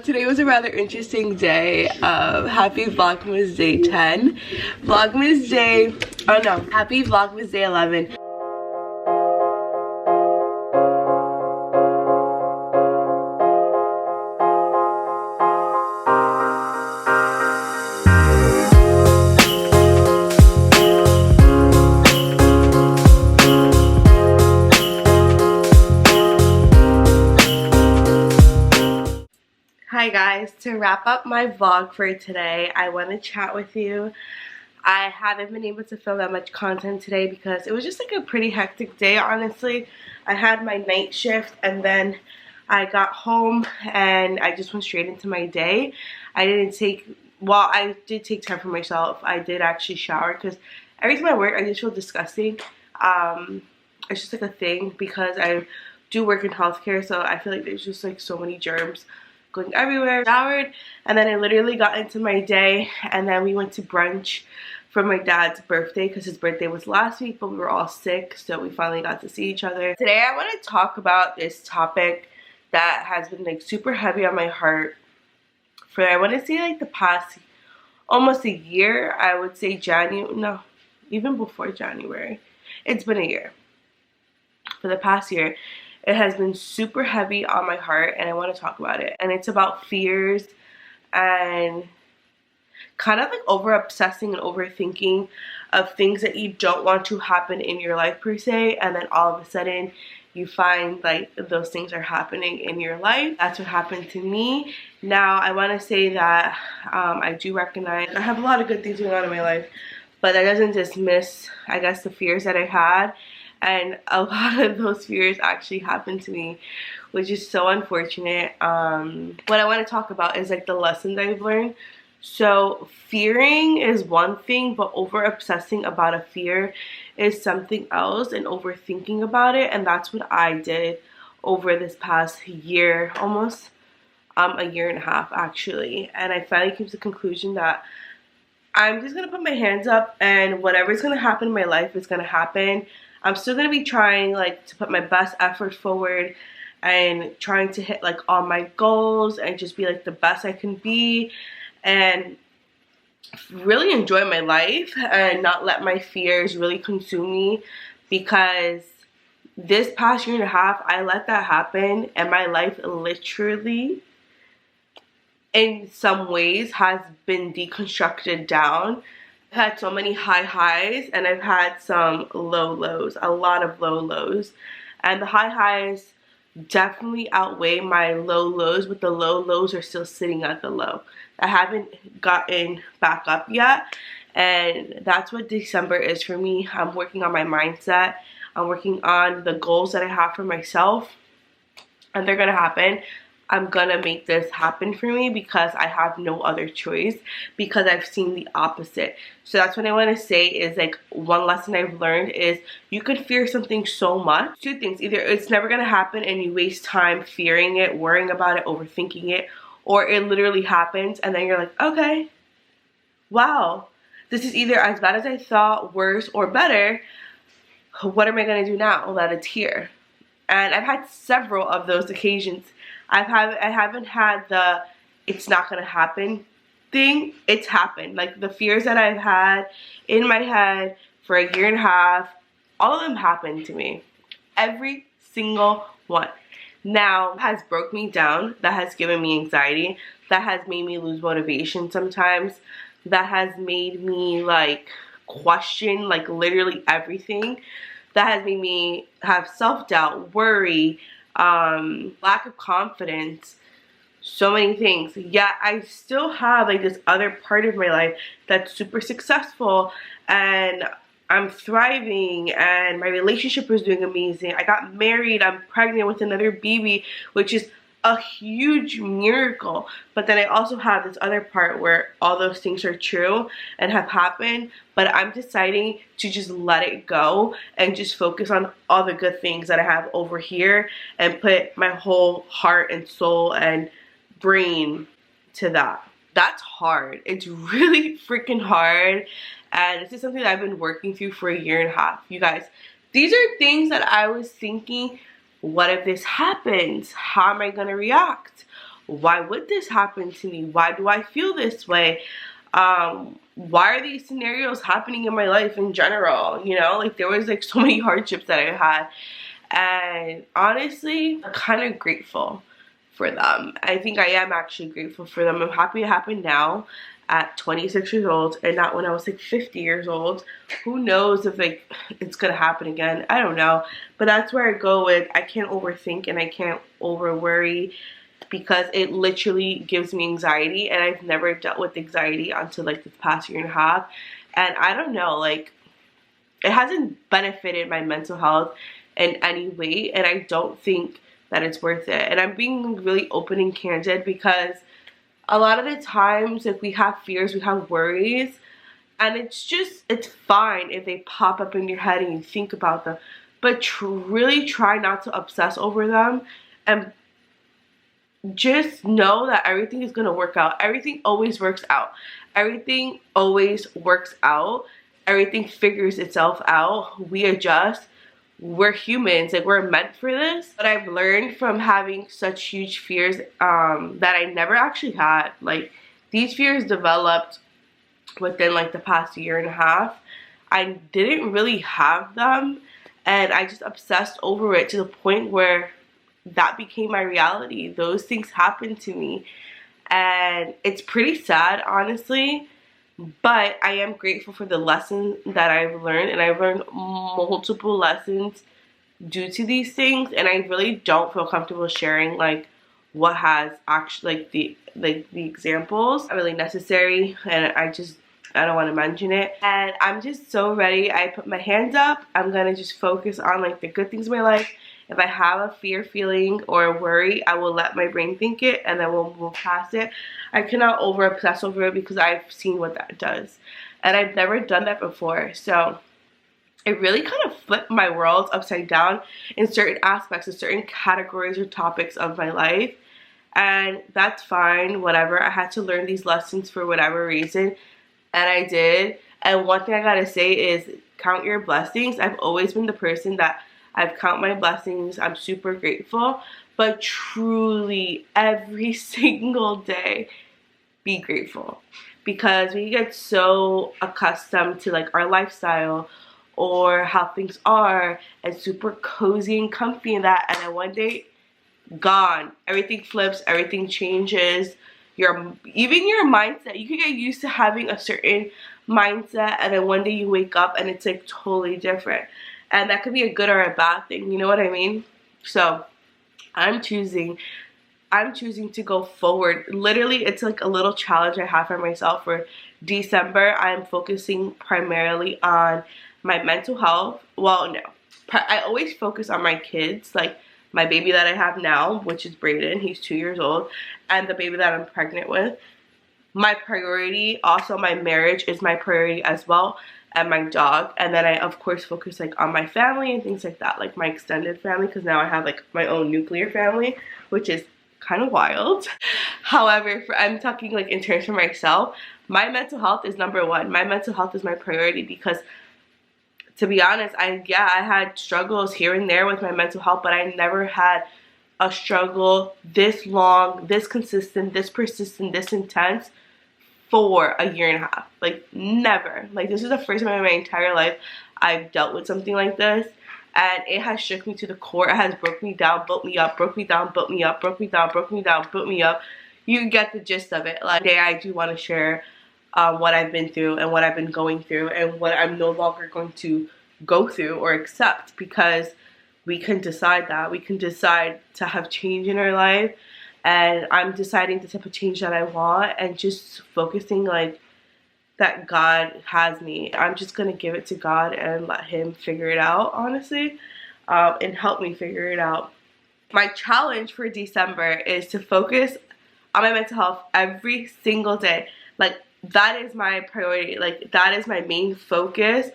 Today was a rather interesting day. Happy Vlogmas Day 10. Vlogmas Day, oh no, Happy Vlogmas Day 11. Hi guys, to wrap up my vlog for today, I want to chat with you. I haven't been able to film that much content today because it was just like a pretty hectic day, honestly. I had my night shift and then I got home and I just went straight into my day. I didn't take, well, I did take time for myself. I did actually shower because every time I work I just feel disgusting. It's just like a thing because I do work in healthcare, so I feel like there's just like so many germs going everywhere. Showered, and then I literally got into my day, and then we went to brunch for my dad's birthday because his birthday was last week, but we were all sick, so we finally got to see each other. Today I want to talk about this topic that has been like super heavy on my heart for, I want to say, like the past almost a year. I would say January, no, even before January. It's been a year. For the past year, it has been super heavy on my heart and I want to talk about it. And it's about fears and kind of like over obsessing and overthinking of things that you don't want to happen in your life per se, and then all of a sudden you find like those things are happening in your life. That's what happened to me. Now I want to say that I do recognize I have a lot of good things going on in my life, but that doesn't dismiss, I guess, the fears that I had. And a lot of those fears actually happened to me, which is so unfortunate. What I want to talk about is like the lessons I've learned. So fearing is one thing, but over obsessing about a fear is something else, and overthinking about it. And that's what I did over this past year, almost a year and a half actually. And I finally came to the conclusion that I'm just going to put my hands up, and whatever's going to happen in my life is going to happen. I'm still going to be trying like to put my best effort forward and trying to hit like all my goals and just be like the best I can be and really enjoy my life and not let my fears really consume me, because this past year and a half I let that happen and my life literally in some ways has been deconstructed down. I've had so many high highs and I've had some low lows, a lot of low lows, and the high highs definitely outweigh my low lows, but the low lows are still sitting at the low. I haven't gotten back up yet, and that's what December is for me. I'm working on my mindset. I'm working on the goals that I have for myself, and they're gonna happen. I'm gonna make this happen for me because I have no other choice, because I've seen the opposite. So that's what I want to say is like one lesson I've learned is you could fear something so much. Two things: either it's never gonna happen and you waste time fearing it, worrying about it, overthinking it, or it literally happens and then you're like, okay, wow, this is either as bad as I thought, worse, or better. What am I gonna do now that it's here? And I've had several of those occasions. I haven't had the it's not gonna happen thing. It's happened. Like the fears that I've had in my head for a year and a half, all of them happened to me. Every single one. Now has broke me down, that has given me anxiety, that has made me lose motivation sometimes, that has made me like question like literally everything, that has made me have self-doubt, worry, lack of confidence, so many things. Yet I still have like this other part of my life that's super successful and I'm thriving and my relationship is doing amazing. I got married, I'm pregnant with another baby, which is a huge miracle. But then I also have this other part where all those things are true and have happened, but I'm deciding to just let it go and just focus on all the good things that I have over here and put my whole heart and soul and brain to that. That's hard. It's really freaking hard, and this is something that I've been working through for a year and a half. You guys, these are things that I was thinking, what if this happens? How am I gonna react? why would this happen to me? Why do I feel this way? Why are these scenarios happening in my life in general? You know, like there was like so many hardships that I had, and honestly, I'm kind of grateful for them. I think I am actually grateful for them. I'm happy it happened now at 26 years old and not when I was like 50 years old. Who knows if like it's gonna happen again? I don't know. But that's where I go with I can't overthink and I can't over worry, because it literally gives me anxiety, and I've never dealt with anxiety until like the past year and a half. And I don't know, like it hasn't benefited my mental health in any way, and I don't think that it's worth it. And I'm being really open and candid because a lot of the times if we have fears, we have worries, and it's fine if they pop up in your head and you think about them, but really try not to obsess over them, and just know that everything is going to work out. Everything always works out. Everything always works out. Everything figures itself out. We adjust. We're humans, like we're meant for this. But I've learned from having such huge fears that I never actually had. Like these fears developed within like the past year and a half. I didn't really have them, and I just obsessed over it to the point where that became my reality. Those things happened to me, and it's pretty sad, honestly. But I am grateful for the lesson that I've learned, and I've learned multiple lessons due to these things, and I really don't feel comfortable sharing like what has actually like the examples. Not really necessary, and I don't want to mention it. And I'm just so ready. I put my hands up. I'm gonna just focus on like the good things in my life. If I have a fear feeling or a worry, I will let my brain think it, and then we'll move past it. I cannot over obsess over it because I've seen what that does, and I've never done that before. So it really kind of flipped my world upside down in certain aspects, in certain categories or topics of my life. And that's fine, whatever. I had to learn these lessons for whatever reason, and I did. And one thing I gotta say is count your blessings. I've always been the person that I've count my blessings. I'm super grateful, but truly every single day be grateful, because we get so accustomed to like our lifestyle or how things are and super cozy and comfy and that, and then one day gone, everything flips, everything changes. Even your mindset, you can get used to having a certain mindset, and then one day you wake up and it's like totally different. And that could be a good or a bad thing, you know what I mean? So I'm choosing to go forward. Literally, it's like a little challenge I have for myself for December. I'm focusing primarily on my mental health. Well, no, I always focus on my kids, like my baby that I have now, which is Brayden, he's 2 years old, and the baby that I'm pregnant with. My priority, also my marriage is my priority as well, and my dog. And then I of course focus like on my family and things like that, like my extended family, because now I have like my own nuclear family, which is kind of wild. However, I'm talking like in terms for myself, my mental health is number one. My mental health is my priority, because to be honest, I had struggles here and there with my mental health, but I never had a struggle this long, this consistent, this persistent, this intense for a year and a half. Like never. Like this is the first time in my entire life I've dealt with something like this, and it has shook me to the core. It has broke me down, built me up, broke me down, built me up, broke me down, broke me down, built me up. You get the gist of it. Like today I do want to share what I've been through and what I've been going through and what I'm no longer going to go through or accept, because we can decide that. We can decide to have change in our life, and I'm deciding the type of change that I want, and just focusing like that God has me. I'm just gonna give it to God and let him figure it out, honestly, and help me figure it out. My challenge for December is to focus on my mental health every single day. Like that is my priority. Like that is my main focus.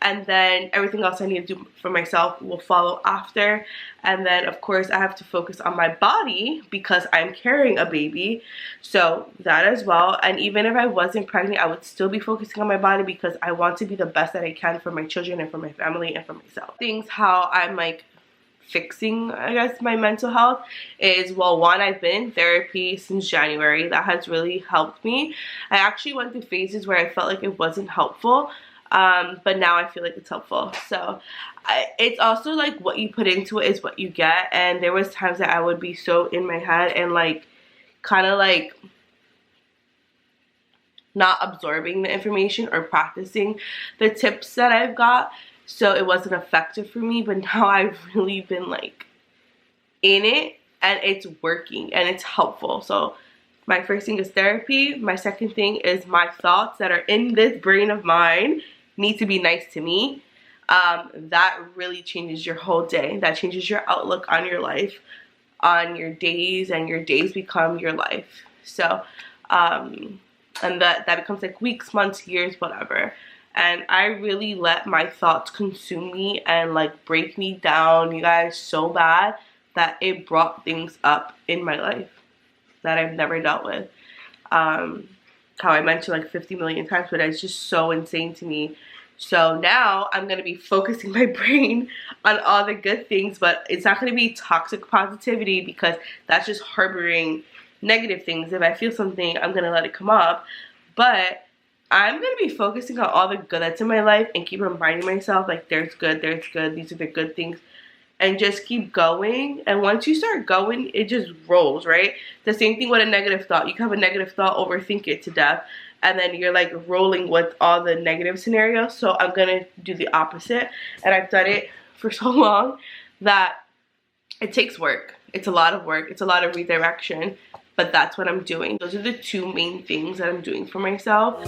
And then everything else I need to do for myself will follow after. And then of course I have to focus on my body because I'm carrying a baby. So that as well. And even if I wasn't pregnant, I would still be focusing on my body because I want to be the best that I can for my children and for my family and for myself. Things how I'm like fixing, I guess, my mental health is, well, one, I've been in therapy since January. That has really helped me. I actually went through phases where I felt like it wasn't helpful, but now I feel like it's helpful. So it's also like what you put into it is what you get, and there was times that I would be so in my head and like kind of like not absorbing the information or practicing the tips that I've got, so it wasn't effective for me. But now I've really been like in it, and it's working and it's helpful. So my first thing is therapy. My second thing is my thoughts that are in this brain of mine need to be nice to me. That really changes your whole day. That changes your outlook on your life, on your days, and your days become your life. So and that becomes like weeks, months, years, whatever. And I really let my thoughts consume me and like break me down, you guys, so bad that it brought things up in my life that I've never dealt with. How I mentioned like 50 million times, but it's just so insane to me. So now I'm going to be focusing my brain on all the good things, but it's not going to be toxic positivity, because that's just harboring negative things. If I feel something, I'm going to let it come up, but I'm going to be focusing on all the good that's in my life and keep reminding myself like there's good, these are the good things, and just keep going. And once you start going, it just rolls, right? The same thing with a negative thought. You can have a negative thought, overthink it to death, and then you're like rolling with all the negative scenarios. So I'm going to do the opposite, and I've done it for so long that it takes work. It's a lot of work. It's a lot of redirection, but that's what I'm doing. Those are the two main things that I'm doing for myself.